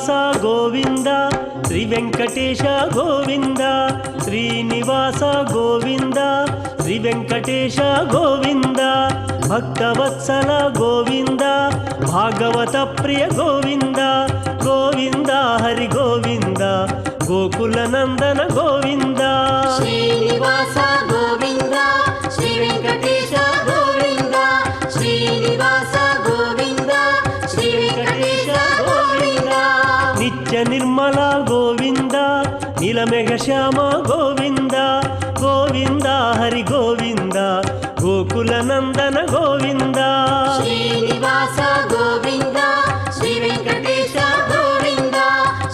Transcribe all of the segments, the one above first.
శ్రీనివాస గోవింద శ్రీ వెంకటేశ గోవింద శ్రీనివాస గోవింద శ్రీ వెంకటేశ గోవింద భక్తవత్సల గోవింద భాగవత ప్రియ గోవింద గోవింద హరి గోవింద గోకుల నందన గోవింద శ్రీనివాస గోవింద శ్రీ వెంకటేశ గోవింద శ్రీనివాస గోవింద శ్రీ వెంకటేశ గోవింద నిత్య నిర్మల గోవింద నీలమేఘ శ్యామ గోవింద గోవింద హరి గోవింద గోకుల నందన గోవింద శ్రీనివాస గోవింద శ్రీ వెంకటేశ గోవింద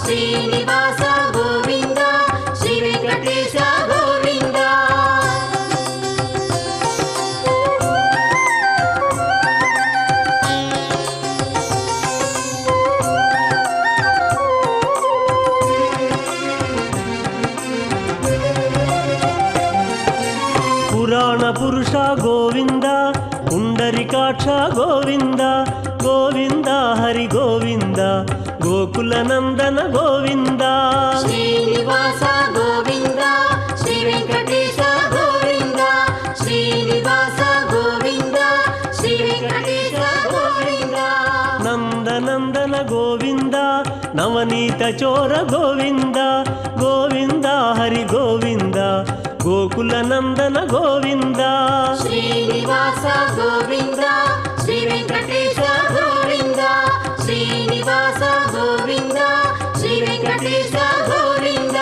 శ్రీనివాస గోవింద శ్రీ వెంకటేశ గోవింద పురాణ పురుష గోవింద పుండరికాక్ష గోవింద గోవింద హరి గోవింద గోకుల నందన గోవింద శ్రీనివాస గోవింద శ్రీ వెంకటేశ గోవింద శ్రీనివాస గోవింద శ్రీ వెంకటేశ గోవింద నందనందన గోవింద నవనీత చోర గోవింద గోవింద హరి గోవింద గోకుల నందన గోవింద శ్రీనివాస గోవింద శ్రీ వెంకటేశ గోవింద శ్రీనివాస గోవింద శ్రీ వెంకటేశ గోవింద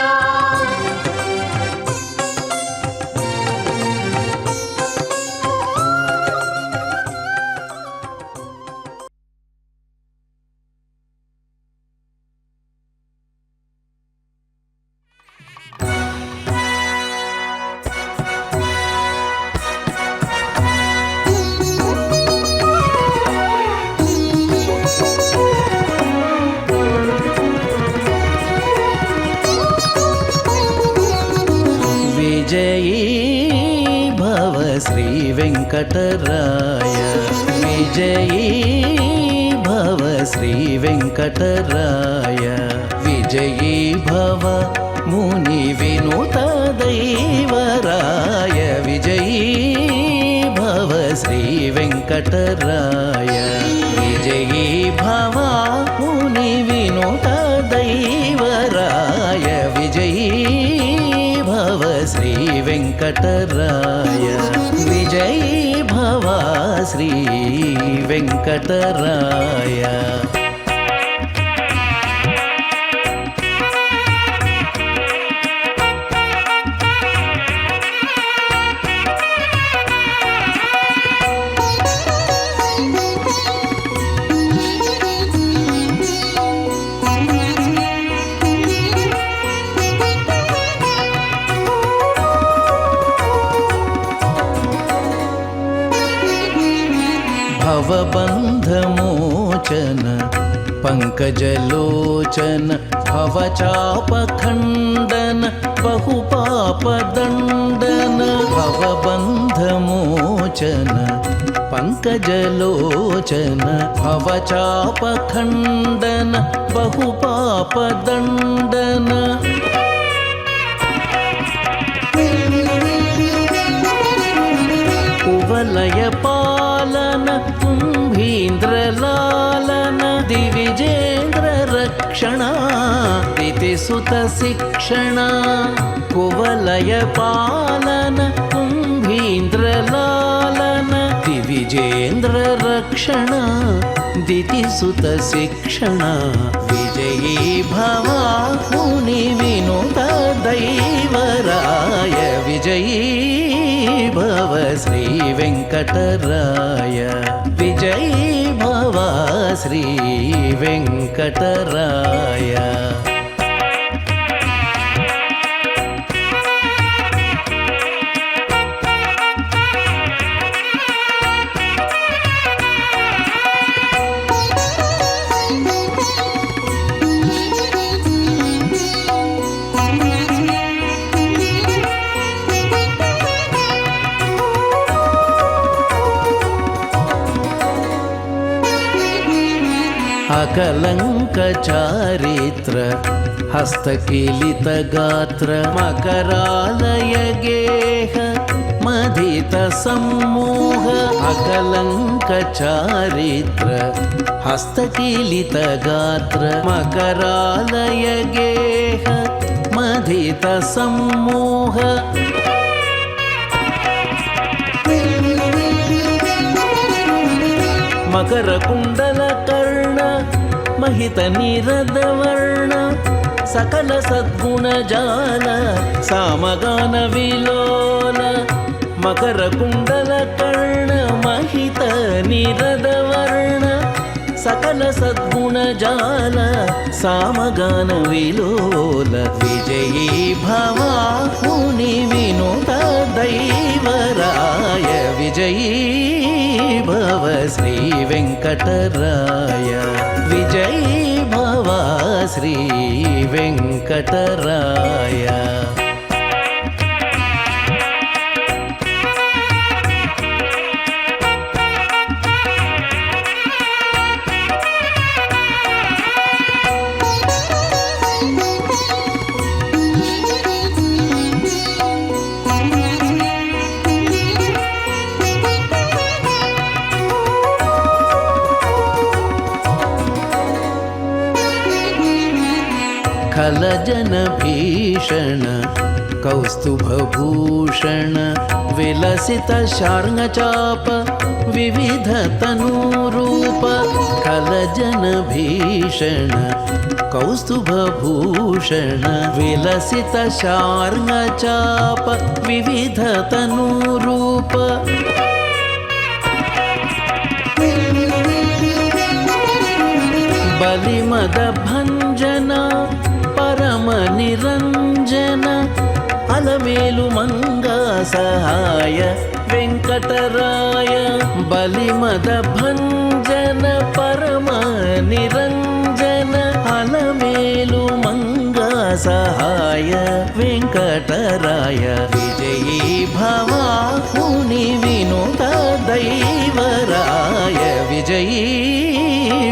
विजयी भव श्री वेंकटराय विजयी भव श्री वेंकटराय विजयी भव मुनि विनुत दैवराय विजयी भव श्री वेंकटराय विजयी भव मुनि विनुत दैवराय विजयी भव श्री वेंकटराय विजयी भव श्री वेंकटराय भवबन्धमोचन पङ्कजलोचन भवचापखण्डन बहुपापदण्डन भवबन्धमोचन पङ्कजलोचन भवचापखण्डन बहुपापदण्डन कुवलयपालन कुम्भीन्द्रलालन दिविजेन्द्र रक्षण दितिसुत शिक्षण कुवलयपालन कुम्भीन्द्रलालन दिविजेन्द्र रक्षण दितिसुत शिक्षण विजयी भव मुनि विनुत दैवराय विजयी भव श्री वेंकटराय विजयी भव श्री वेंकटराय ಅಕಲಂಕ ಚಾರಿತ್ರ ಹಸ್ತಕಿಲಿತ ಗಾತ್ರ ಮಕರಾಲಯ ಗೇಹ ಮಧಿತ ಸಮೂಹ ಅಕಲಂಕ ಚಾರಿತ್ರ ಹಸ್ತಕಿಲಿತ ಗಾತ್ರ ಮಕರಾಲಯ ಗೇಹ ಮಧಿತ ಸಮೂಹ ಮಕರ ಕುಂಡಲ ಕರ್ಣ ಮಹಿತ ನಿರದ ವರ್ಣ ಸಕಲ ಸದ್ಗುಣ ಜಾಲ ಸಾಮಗಾನ ವಿಲೋಲ ಮಕರ ಕುಂಡಲ ಕರ್ಣ ಮಹಿತ ನಿರದ ವರ್ಣ ಸಕಲ ಸದ್ಗುಣ ಜಾಲ ಸಾಮಗಾನ ವಿಲೋಲ ವಿಜಯೀ ಭವ ಮುನಿ ವಿನುತ ದೈವರಾಯ ವಿಜಯೀ ಭವ ಶ್ರೀ ವೆಂಕಟರಾಯ ವಿಜಯೀ ಭವ ಶ್ರೀ ವೆಂಕಟರಾಯ. खलजन भीषण कौस्तुभभूषण विलसित शार्ङ्गचाप विविध तनूरूप खलजन भीषण कौस्तुभभूषण विलसित शार्ङ्गचाप विविध तनूरूप बलिमद भंजन परम निरंजन अलमेलु मंगा सहाय वेंकटराय बलिमद भंजन परम निरंजन अलमेलु मंगा सहाय वेंकटराय विजयी भव मुनि विनुत दैवराय विजयी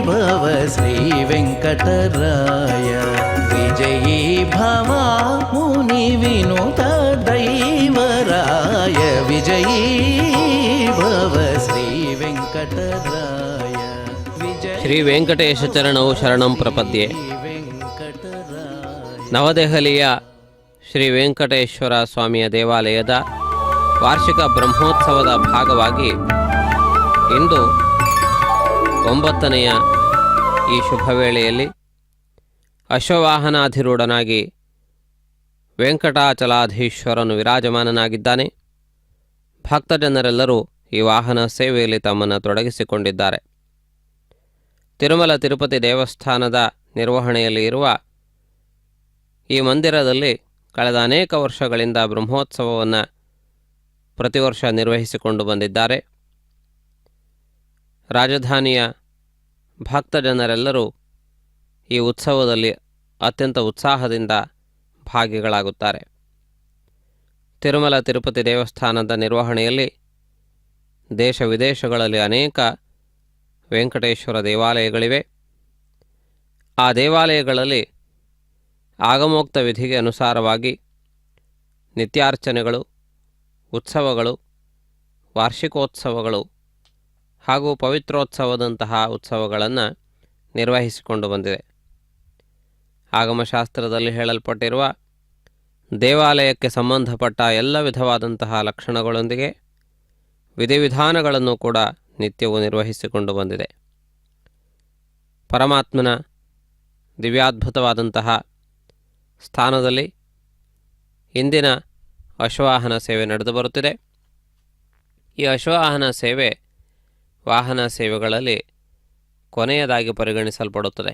भव श्री वेंकटराय विजयी भव मुनि विनुत दैवराय विजयी भव श्री वेंकटराय ಶ್ರೀ ವೆಂಕಟೇಶ ಚರಣವು ಶರಣಂ ಪ್ರಪದ್ಯೆ. ನವದೆಹಲಿಯ ಶ್ರೀ ವೆಂಕಟೇಶ್ವರ ಸ್ವಾಮಿಯ ದೇವಾಲಯದ ವಾರ್ಷಿಕ ಬ್ರಹ್ಮೋತ್ಸವದ ಭಾಗವಾಗಿ ಇಂದು 9ನೆಯ ಈ ಶುಭ ವೇಳೆಯಲ್ಲಿ ಅಶ್ವವಾಹನಾಧಿರೂಢನಾಗಿ ವೆಂಕಟಾಚಲಾಧೀಶ್ವರನು ವಿರಾಜಮಾನನಾಗಿದ್ದಾನೆ. ಭಕ್ತಜನರೆಲ್ಲರೂ ಈ ವಾಹನ ಸೇವೆಯಲ್ಲಿ ತಮ್ಮನ್ನು ತೊಡಗಿಸಿಕೊಂಡಿದ್ದಾರೆ. ತಿರುಮಲ ತಿರುಪತಿ ದೇವಸ್ಥಾನದ ನಿರ್ವಹಣೆಯಲ್ಲಿ ಇರುವ ಈ ಮಂದಿರದಲ್ಲಿ ಕಳೆದ ಅನೇಕ ವರ್ಷಗಳಿಂದ ಬ್ರಹ್ಮೋತ್ಸವವನ್ನು ಪ್ರತಿ ವರ್ಷ ನಿರ್ವಹಿಸಿಕೊಂಡು ಬಂದಿದ್ದಾರೆ. ರಾಜಧಾನಿಯ ಭಕ್ತಜನರೆಲ್ಲರೂ ಈ ಉತ್ಸವದಲ್ಲಿ ಅತ್ಯಂತ ಉತ್ಸಾಹದಿಂದ ಭಾಗಿಗಳಾಗುತ್ತಾರೆ. ತಿರುಮಲ ತಿರುಪತಿ ದೇವಸ್ಥಾನದ ನಿರ್ವಹಣೆಯಲ್ಲಿ ದೇಶ ವಿದೇಶಗಳಲ್ಲಿ ಅನೇಕ ವೆಂಕಟೇಶ್ವರ ದೇವಾಲಯಗಳಿವೆ. ಆ ದೇವಾಲಯಗಳಲ್ಲಿ ಆಗಮೋಕ್ತ ವಿಧಿಗೆ ಅನುಸಾರವಾಗಿ ನಿತ್ಯಾರ್ಚನೆಗಳು, ಉತ್ಸವಗಳು, ವಾರ್ಷಿಕೋತ್ಸವಗಳು ಹಾಗೂ ಪವಿತ್ರೋತ್ಸವದಂತಹ ಉತ್ಸವಗಳನ್ನು ನಿರ್ವಹಿಸಿಕೊಂಡು ಬಂದಿದೆ. ಆಗಮಶಾಸ್ತ್ರದಲ್ಲಿ ಹೇಳಲ್ಪಟ್ಟಿರುವ ದೇವಾಲಯಕ್ಕೆ ಸಂಬಂಧಪಟ್ಟ ಎಲ್ಲ ವಿಧವಾದಂತಹ ಲಕ್ಷಣಗಳೊಂದಿಗೆ ವಿಧಿವಿಧಾನಗಳನ್ನು ಕೂಡ ನಿತ್ಯವೂ ನಿರ್ವಹಿಸಿಕೊಂಡು ಬಂದಿದೆ. ಪರಮಾತ್ಮನ ದಿವ್ಯಾದ್ಭುತವಾದಂತಹ ಸ್ಥಾನದಲ್ಲಿ ಇಂದಿನ ಅಶ್ವವಾಹನ ಸೇವೆ ನಡೆದು ಬರುತ್ತಿದೆ. ಈ ಅಶ್ವವಾಹನ ಸೇವೆ ವಾಹನ ಸೇವೆಗಳಲ್ಲಿ ಕೊನೆಯದಾಗಿ ಪರಿಗಣಿಸಲ್ಪಡುತ್ತದೆ.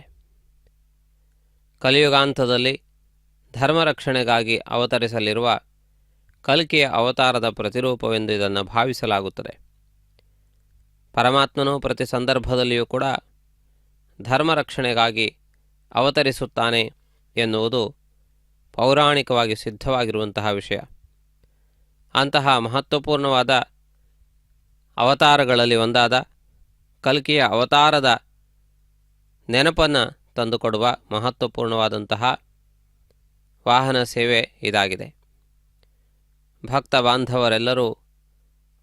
ಕಲಿಯುಗಾಂತದಲ್ಲಿ ಧರ್ಮರಕ್ಷಣೆಗಾಗಿ ಅವತರಿಸಲಿರುವ ಕಲ್ಕಿಯ ಅವತಾರದ ಪ್ರತಿರೂಪವೆಂದು ಇದನ್ನು ಭಾವಿಸಲಾಗುತ್ತದೆ. ಪರಮಾತ್ಮನು ಪ್ರತಿ ಸಂದರ್ಭದಲ್ಲಿಯೂ ಕೂಡ ಧರ್ಮರಕ್ಷಣೆಗಾಗಿ ಅವತರಿಸುತ್ತಾನೆ ಎನ್ನುವುದು ಪೌರಾಣಿಕವಾಗಿ ಸಿದ್ಧವಾಗಿರುವಂತಹ ವಿಷಯ. ಅಂತಹ ಮಹತ್ವಪೂರ್ಣವಾದ ಅವತಾರಗಳಲ್ಲಿ ಒಂದಾದ ಕಲ್ಕಿಯ ಅವತಾರದ ನೆನಪನ್ನು ತಂದುಕೊಡುವ ಮಹತ್ವಪೂರ್ಣವಾದಂತಹ ವಾಹನ ಸೇವೆ ಇದಾಗಿದೆ. ಭಕ್ತ ಬಾಂಧವರೆಲ್ಲರೂ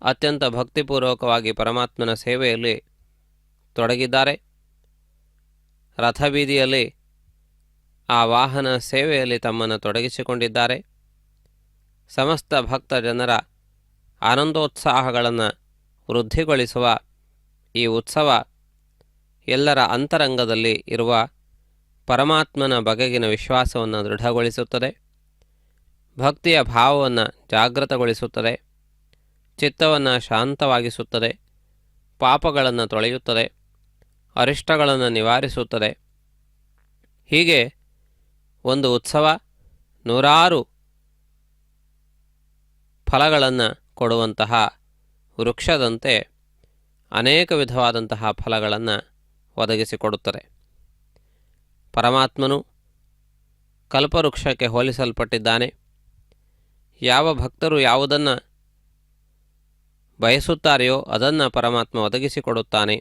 ಅತ್ಯಂತ ಭಕ್ತಿಪೂರ್ವಕವಾಗಿ ಪರಮಾತ್ಮನ ಸೇವೆಯಲ್ಲಿ ತೊಡಗಿದ್ದಾರೆ. ರಥಬೀದಿಯಲ್ಲಿ ಆ ವಾಹನ ಸೇವೆಯಲ್ಲಿ ತಮ್ಮನ್ನು ತೊಡಗಿಸಿಕೊಂಡಿದ್ದಾರೆ. ಸಮಸ್ತ ಭಕ್ತ ಜನರ ಆನಂದೋತ್ಸಾಹಗಳನ್ನು ವೃದ್ಧಿಗೊಳಿಸುವ ಈ ಉತ್ಸವ ಎಲ್ಲರ ಅಂತರಂಗದಲ್ಲಿ ಇರುವ ಪರಮಾತ್ಮನ ಬಗೆಗಿನ ವಿಶ್ವಾಸವನ್ನು ದೃಢಗೊಳಿಸುತ್ತದೆ, ಭಕ್ತಿಯ ಭಾವವನ್ನು ಜಾಗೃತಗೊಳಿಸುತ್ತದೆ, ಚಿತ್ತವನ್ನು ಶಾಂತವಾಗಿಸುತ್ತದೆ, ಪಾಪಗಳನ್ನು ತೊಳೆಯುತ್ತದೆ, ಅರಿಷ್ಟಗಳನ್ನು ನಿವಾರಿಸುತ್ತದೆ. ಹೀಗೆ ಒಂದು ಉತ್ಸವ ನೂರಾರು ಫಲಗಳನ್ನು ಕೊಡುವಂತಹ ವೃಕ್ಷದಂತೆ ಅನೇಕ ವಿಧವಾದಂತಹ ಫಲಗಳನ್ನು ಒದಗಿಸಿಕೊಡುತ್ತದೆ. ಪರಮಾತ್ಮನು ಕಲ್ಪವೃಕ್ಷಕ್ಕೆ ಹೋಲಿಸಲ್ಪಟ್ಟಿದ್ದಾನೆ. ಯಾವ ಭಕ್ತರು ಯಾವುದನ್ನು ಬಯಸುತ್ತಾರೆಯೋ ಅದನ್ನು ಪರಮಾತ್ಮ ಒದಗಿಸಿಕೊಡುತ್ತಾನೆ.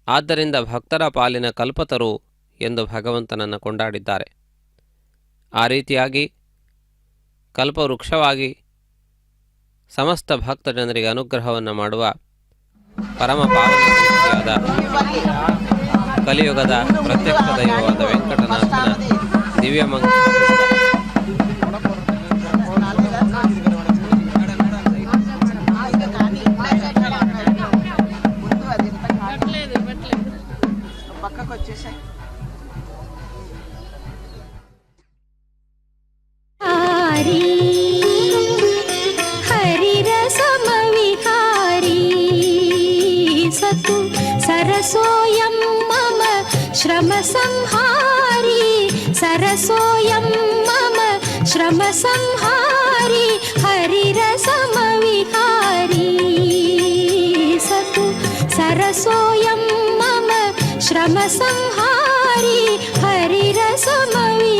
ಆದ್ದರಿಂದ ಭಕ್ತರ ಪಾಲಿನ ಕಲ್ಪತರು ಎಂದು ಭಗವಂತನನ್ನು ಕೊಂಡಾಡಿದ್ದಾರೆ. ಆ ರೀತಿಯಾಗಿ ಕಲ್ಪವೃಕ್ಷವಾಗಿ ಸಮಸ್ತ ಭಕ್ತ ಜನರಿಗೆ ಅನುಗ್ರಹವನ್ನು ಮಾಡುವ ಪರಮ ಪಾವನ ಕಲಿಯುಗದ ಪ್ರತ್ಯಕ್ಷ ದೈವವಾದ ವೆಂಕಟನಾಥನ ದಿವ್ಯಮಂಗಳ सरसोऽयं मम श्रमसंहारी सरसोऽयं मम श्रमसंहारी हरिरसमविहारी सतु सरसोऽयं मम श्रमसंहारी हरिरसमविहारी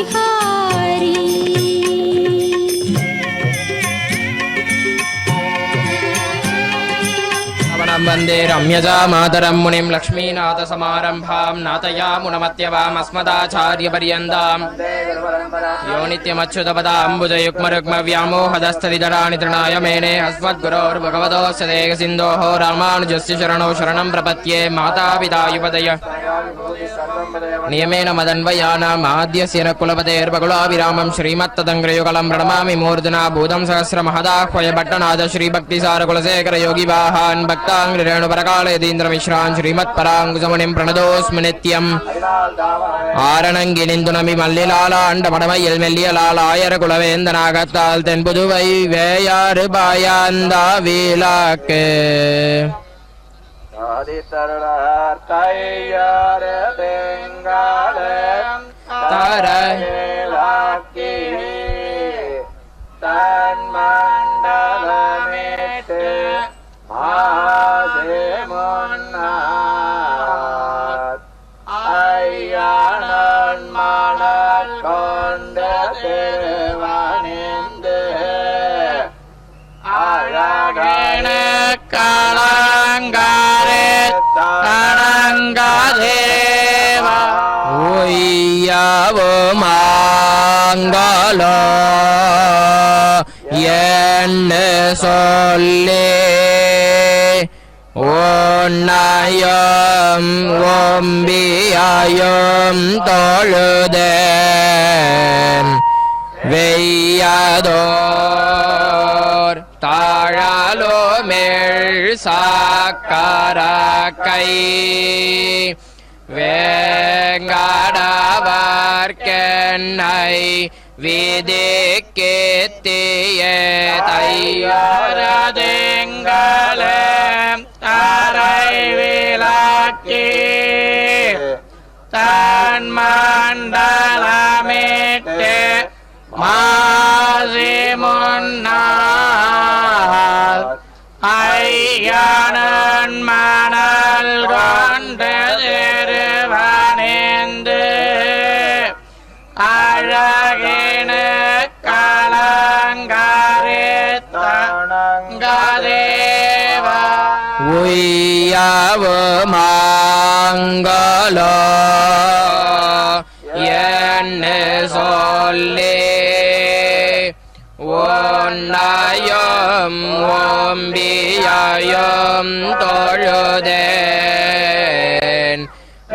वंदे रम्यजा मातरं मुनिं लक्ष्मीनाथसमारम्भां नाथयामुनमत्यवामस्मदाचार्यपर्यन्तां यो नित्यमच्युतपदाम्बुजयुग्मरुग्मव्यामोहदस्तरिधराणि तृणाय मेने अस्मद्गुरोर्भगवतोऽस्य देहसिन्धोः रामानुजस्य शरणौ शरणं प्रपद्ये मातापितायुपदय नियमेन मदन्वयानाम् आद्यस्य न कुलपतेर्बकुलाभिरामं श्रीमत्तदङ्ग्रयुगलं प्रणमामि मूर्धना भूतं सहस्रमहदाह्वय भट्टनाथ श्रीभक्तिसारकुलशेखरयोगिवाहान् भक्ताङ्ग्रेणुपरकालयतीन्द्रमिश्रान् श्रीमत्पराङ्कुशमुनिं प्रणतोऽस्मि नित्यम् ஆரணங்கினிந்துனமி மல்லிலாலாண்டமடமையில் மெல்லியலாலாயர குலவேந்தனாகத்தால் தென்புதுவை வேயாறு பாயாந்தா வீலாக்கு மாங்கலோ என்ன சொல்லி ஓன்னாயம் ஓம்பியாயும் தொழுதேன் வெய்யாதோர் தாழலோ மேல் சாக்கர கை வேங்கடவர்க்கென்னை விதிக்கேத்திய தையரதெங்களே அரை விளக்கி தன் மண்டலமிட்டு மாசி முன்னால் ஐயனன் மணல் கொண்டு திருவணிந்து அழகின கலங்கரித்தங்கதேவ உய்யவ மாங்கலோ என்று சொல்லி ஒன்னையும் ஓம்பியையும் தொழுதேன்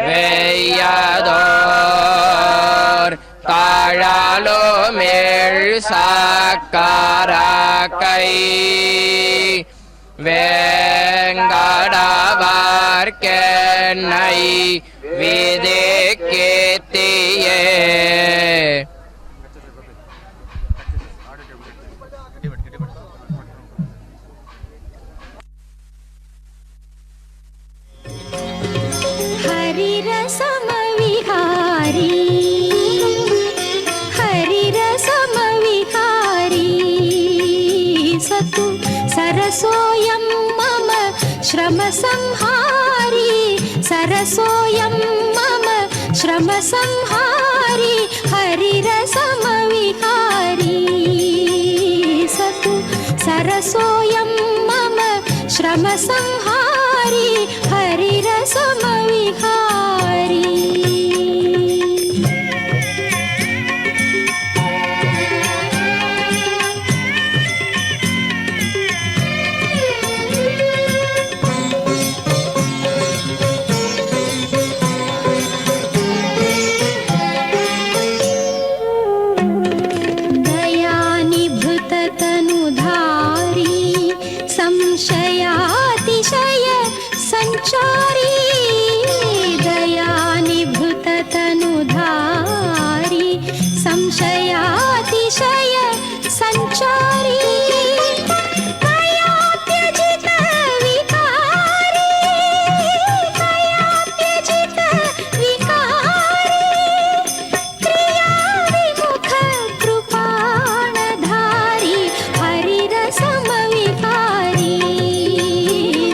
வெய்யதோர் தாழலுமேழ் சாக்காரக்கை வேங்கடவர்க்கென்னை விதிக்கேத்தியே. हरिरसमविहारी हरिरसमविहारी सतु सरसोऽयं मम श्रमसंहारी सरसोऽयं मम श्रमसंहारी हरिरसमविहारी सतु सरसोऽयं मम श्रमसंहारी हरिरसमविहारी. दयानिभृततनुधारी संशयातिशय संचारी दयानिभृततनुधारी संशयातिशय संचारी कयात्यजित विकारी कयात्यजित विकारी क्रियाविमुख कृपाणधारी हरिरसमविहारी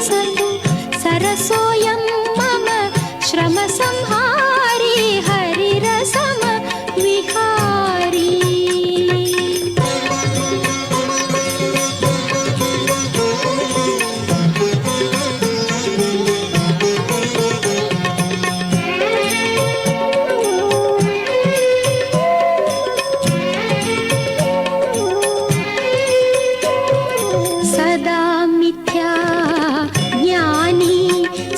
सतु सरसोऽयं मम श्रमसंहारी हरिरसमविहारी. सदा मिथ्या ज्ञानी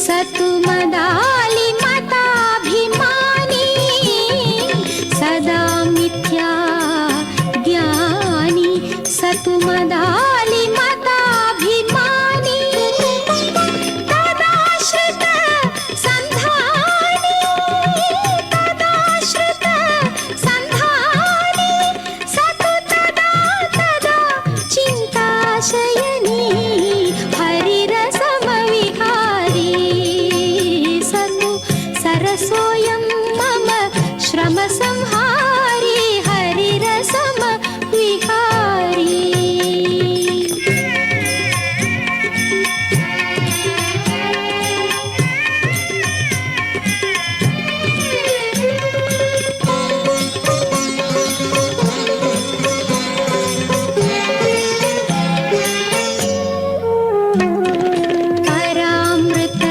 सतुमदाली मताभिमानी सदा मिथ्या ज्ञानी सतुमदाली मताभिमानी तदाश्रित संधानी तदाश्रित संधानी सतु तदा तदा चिन्ताशयनी हरिरसमविहारी सतु सरसोऽयं मम श्रमसंहारी हरिरसमविहारी. परामृत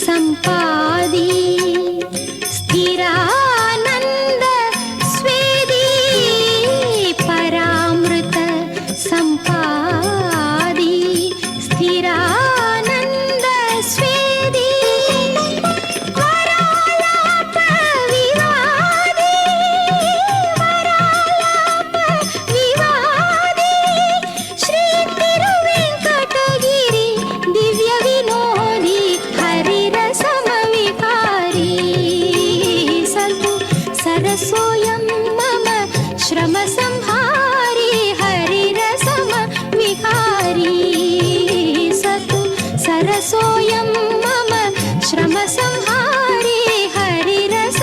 संपादी स्थिरानंद स्वेदी परामृत संपादी स्थिरानंद स्वेदी वरालाप विवादी वरालाप विवादी श्री तिरुवेंकटगिरी दिव्य विनोदी हरिरसमविहारी सतु सरसोऽयं मम श्रमसंहारी हरिरसमविहारी सतु सरसोऽयं मम श्रमसंहारी हरिरसमविहारी.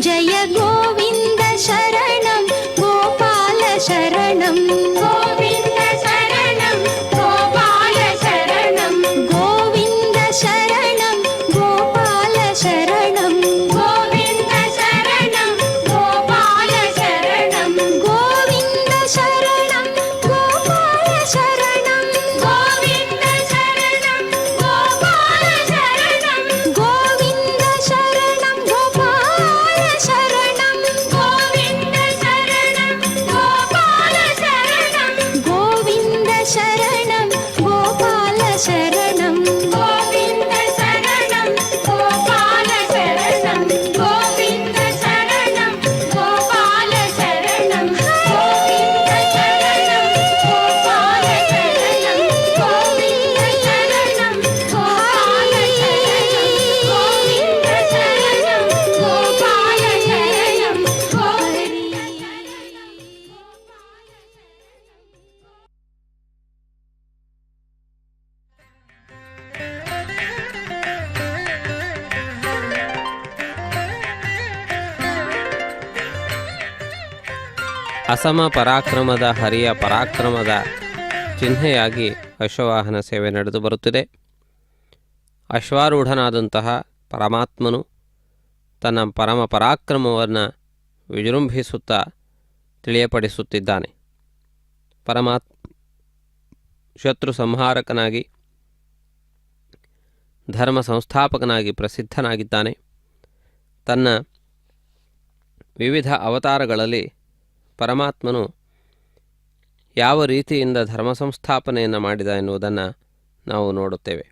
जय गोविन्द शरणं गोपाल शरणं गोविन्द शरणं गोपाल शरणं गोविन्द शरणं गोपाल शरणं गोविन्द शरणं गोपाल शरणं गोविन्द शरणं गोपाल शरणं गोविन्द शरणं गोविन्द शरणं गोपाल शरणं गोविन्द शरणं गोपाल शरणं गोविन्द शरणं गोपाल शरणं गोविन्द शरणं गोपाल शरणं गोविन्द शरणं गोपाल शरणं गोहरि ಅಸಮ ಪರಾಕ್ರಮದ ಹರಿಯ ಪರಾಕ್ರಮದ ಚಿಹ್ನೆಯಾಗಿ ಅಶ್ವವಾಹನ ಸೇವೆ ನಡೆದು ಬರುತ್ತಿದೆ. ಅಶ್ವಾರೂಢನಾದಂತಹ ಪರಮಾತ್ಮನು ತನ್ನ ಪರಮ ಪರಾಕ್ರಮವನ್ನು ವಿಜೃಂಭಿಸುತ್ತಾ ತಿಳಿಯಪಡಿಸುತ್ತಿದ್ದಾನೆ. ಪರಮಾತ್ಮ ಶತ್ರು ಸಂಹಾರಕನಾಗಿ ಧರ್ಮ ಸಂಸ್ಥಾಪಕನಾಗಿ ಪ್ರಸಿದ್ಧನಾಗಿದ್ದಾನೆ. ತನ್ನ ವಿವಿಧ ಅವತಾರಗಳಲ್ಲಿ ಪರಮಾತ್ಮನು ಯಾವ ರೀತಿಯಿಂದ ಧರ್ಮ ಸಂಸ್ಥಾಪನೆಯನ್ನು ಮಾಡಿದ ಎನ್ನುವುದನ್ನು ನಾವು ನೋಡುತ್ತೇವೆ.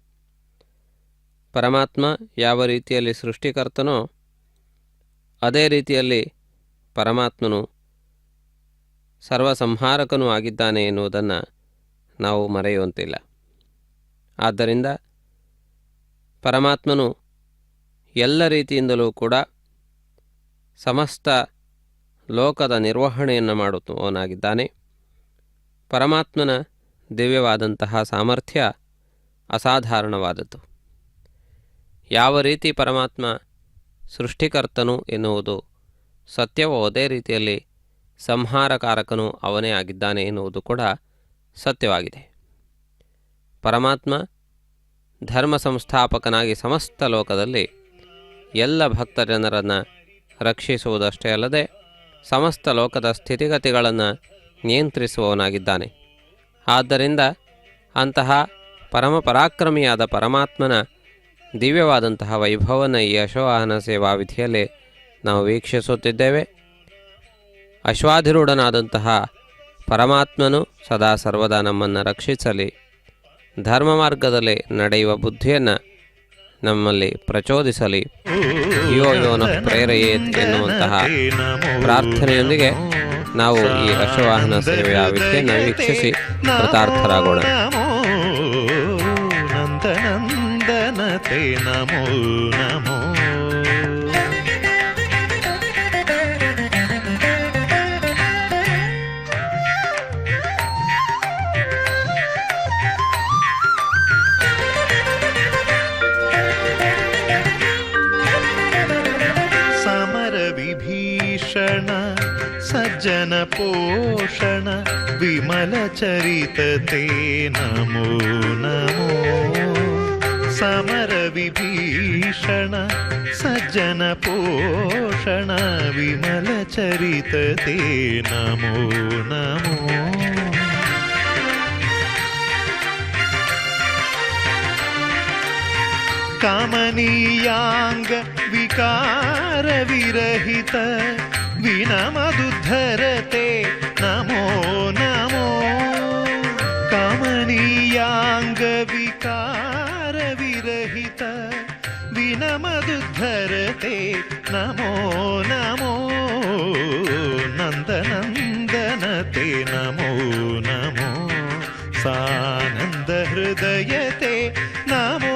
ಪರಮಾತ್ಮ ಯಾವ ರೀತಿಯಲ್ಲಿ ಸೃಷ್ಟಿಕರ್ತನೋ ಅದೇ ರೀತಿಯಲ್ಲಿ ಪರಮಾತ್ಮನು ಸರ್ವಸಂಹಾರಕನೂ ಆಗಿದ್ದಾನೆ ಎನ್ನುವುದನ್ನು ನಾವು ಮರೆಯುವಂತಿಲ್ಲ. ಆದ್ದರಿಂದ ಪರಮಾತ್ಮನು ಎಲ್ಲ ರೀತಿಯಿಂದಲೂ ಕೂಡ ಸಮಸ್ತ ಲೋಕದ ನಿರ್ವಹಣೆಯನ್ನು ಮಾಡುವವನಾಗಿದ್ದಾನೆ. ಪರಮಾತ್ಮನ ದಿವ್ಯವಾದಂತಹ ಸಾಮರ್ಥ್ಯ ಅಸಾಧಾರಣವಾದದ್ದು. ಯಾವ ರೀತಿ ಪರಮಾತ್ಮ ಸೃಷ್ಟಿಕರ್ತನು ಎನ್ನುವುದು ಸತ್ಯವೋ ಅದೇ ರೀತಿಯಲ್ಲಿ ಸಂಹಾರಕಾರಕನು ಅವನೇ ಆಗಿದ್ದಾನೆ ಎನ್ನುವುದು ಕೂಡ ಸತ್ಯವಾಗಿದೆ. ಪರಮಾತ್ಮ ಧರ್ಮ ಸಂಸ್ಥಾಪಕನಾಗಿ ಸಮಸ್ತ ಲೋಕದಲ್ಲಿ ಎಲ್ಲ ಭಕ್ತ ಜನರನ್ನು ರಕ್ಷಿಸುವುದಷ್ಟೇ ಅಲ್ಲದೆ ಸಮಸ್ತ ಲೋಕದ ಸ್ಥಿತಿಗತಿಗಳನ್ನು ನಿಯಂತ್ರಿಸುವವನಾಗಿದ್ದಾನೆ. ಆದ್ದರಿಂದ ಅಂತಹ ಪರಮ ಪರಾಕ್ರಮಿಯಾದ ಪರಮಾತ್ಮನ ದಿವ್ಯವಾದಂತಹ ವೈಭವನ ಈ ಅಶ್ವವಾಹನ ಸೇವಾ ವಿಧಿಯಲ್ಲಿ ನಾವು ವೀಕ್ಷಿಸುತ್ತಿದ್ದೇವೆ. ಅಶ್ವಾಧಿರೂಢನಾದಂತಹ ಪರಮಾತ್ಮನು ಸದಾ ಸರ್ವದಾ ನಮ್ಮನ್ನು ರಕ್ಷಿಸಲಿ, ಧರ್ಮ ಮಾರ್ಗದಲ್ಲಿ ನಡೆಯುವ ಬುದ್ಧಿಯನ್ನು ನಮ್ಮಲ್ಲಿ ಪ್ರಚೋದಿಸಲಿ, ಯೋ ಯೋನ ಪ್ರೇರೆಯೇತ್ ಎನ್ನುವಂತಹ ಪ್ರಾರ್ಥನೆಯೊಂದಿಗೆ ನಾವು ಈ ಅಶ್ವವಾಹನ ಸೇವೆಯ ವಿಧಿಯನ್ನು ವೀಕ್ಷಿಸಿ ಕೃತಾರ್ಥರಾಗೋಣ. ನಂದನಂದನತೆ ನಮೋ ನಮೋ. ವಿಭೀಷಣ ಸಜ್ಜನ ಪೋಷಣ ವಿಮಲ ಚರಿತತೆ ನಮೋ ನಮೋ. ಸಮರ ವಿಭೀಷಣ ಸಜ್ಜನ ಪೋಷಣ ವಿಮಲ ಚರಿತತೆ ನಮೋ ನಮೋ. ಕಾಮನೀಯಾಂಗ ವಿಕಾರ ವಿರಹಿತ ವಿನಮದುದ್ಧರತೆ ನಮೋ ನಮೋ. ಕಾಮನೀಯಾಂಗ ವಿಕಾರ ವಿರಹಿತ ವಿನಮದುದ್ಧರತೆ ನಮೋ ನಮೋ. ನಂದನಂದನತೆ ನಮೋ ನಮೋ. ಸಾನಂದ ಹೃದಯತೆ ನಮೋ